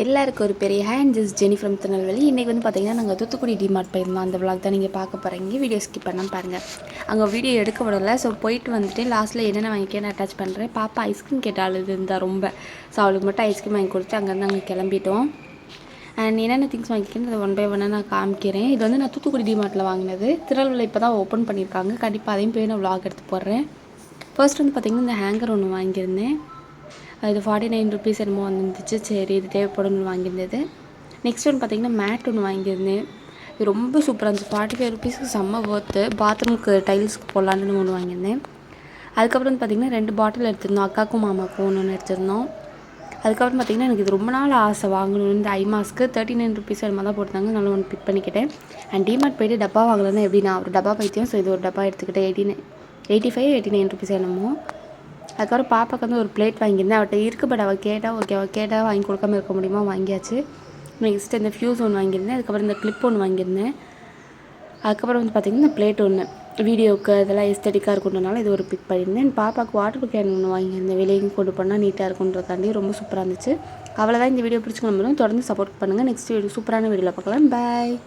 எல்லாருக்கும் ஒரு பெரிய hand just Jenny from Tirunelveli. இன்றைக்கி வந்து பார்த்திங்கன்னா நாங்கள் தூத்துக்குடி டிமார்ட் போயிருந்தோம். அந்த விளாக் தான் நீங்கள் பார்க்க போகிறீங்க. வீடியோ ஸ்கிப் பண்ணாமல் பாருங்கள். அங்கே வீடியோ எடுக்க விடலை. ஸோ போயிட்டு வந்துட்டு லாஸ்ட்டில் என்னென்ன வாங்கிக்கேன்னு அட்டாச் பண்ணுறேன். பாப்பா ஐஸ்கிரீம் கேட்டால் இருந்தால் ரொம்ப. ஸோ அவளுக்கு மட்டும் ஐஸ்கிரீம் வாங்கி கொடுத்து அங்கேருந்து நாங்கள் கிளம்பிட்டோம். அண்ட் என்னென்ன திங்ஸ் வாங்கிக்கேன்னு அதை ஒன் பை ஒன்னாக நான் காமிக்கிறேன். இது வந்து நான் தூத்துக்குடி டிமார்ட்டில் வாங்கினது. திருநெல்வேலியில் இப்போ தான் ஓப்பன் பண்ணியிருக்காங்க. கண்டிப்பாக அதையும் போய் நான் விளாக் எடுத்து போடுறேன். ஃபர்ஸ்ட் வந்து பார்த்திங்கன்னா இந்த ஹேங்கர் ஒன்று வாங்கியிருந்தேன். இது 49 ருபீஸ் என்னமோ வந்துருந்துச்சு. சரி இது தேவைப்படும்னு வாங்கியிருந்தது. நெக்ஸ்ட் ஒன்று பார்த்திங்கன்னா மேட் ஒன்று வாங்கியிருந்தேன். இது ரொம்ப சூப்பராக இருந்துச்சு. 45 ருபீஸ்க்கு செம்ம ஒர்த்து. பாத்ரூமுக்கு டைல்ஸ்க்கு போடலான்னு ஒன்று வாங்கியிருந்தேன். அதுக்கப்புறம் வந்து பார்த்திங்கன்னா 2 பாட்டில் எடுத்திருந்தோம். அக்காவுக்கும் மாமாவுக்கும் ஒன்று எடுத்திருந்தோம். அதுக்கப்புறம் பார்த்திங்கன்னா எனக்கு இது ரொம்ப நாள் ஆசை வாங்கணும். இந்த ஐ மாஸ்க்கு 39 ருபீஸ் என்னமா தான் போட்டிருந்தாங்க. நல்லா ஒன்று பிக் பண்ணிக்கிட்டேன். அண்ட் டிமார்ட் போய்ட்டு டப்பா வாங்கலன்னா எப்படி, நான் ஒரு டப்பா பைத்தியம். ஸோ இது ஒரு டப்பா எடுத்துக்கிட்டேன். 89 ருபீஸ் என்னமோ. அதுக்கப்புறம் பாப்பாவுக்கு வந்து ஒரு பிளேட் வாங்கியிருந்தேன். அவட்ட இருக்குது. பட் அவள் கேட்டால் ஓகே, அவள் கேட்டால் வாங்கி கொடுக்காம இருக்க முடியுமா, வாங்கியாச்சு. நெக்ஸ்ட்டு இந்த ஃப்யூஸ் ஒன்று வாங்கியிருந்தேன். அதுக்கப்புறம் இந்த கிளிப் ஒன்று வாங்கியிருந்தேன். அதுக்கப்புறம் வந்து பார்த்திங்கன்னா இந்த பிளேட் ஒன்று வீடியோவுக்கு அதெல்லாம் எஸ்தட்டிக்காக இருக்குன்றனால இது ஒரு பிக் பண்ணியிருந்தேன். பாப்பாவுக்கு வாட்டர் கேன் ஒன்று வாங்கியிருந்தேன். வெளியேயும் கொண்டு போனால் நீட்டாக இருக்குன்றதாண்டி ரொம்ப சூப்பராக இருந்துச்சு. அவ்வளோதான். இந்த வீடியோ பிடிச்சி நம்புறோம். தொடர்ந்து சப்போர்ட் பண்ணுங்கள். நெக்ஸ்ட் வீடியோ சூப்பரான வீடியோவில் பார்க்கலாம். பாய்.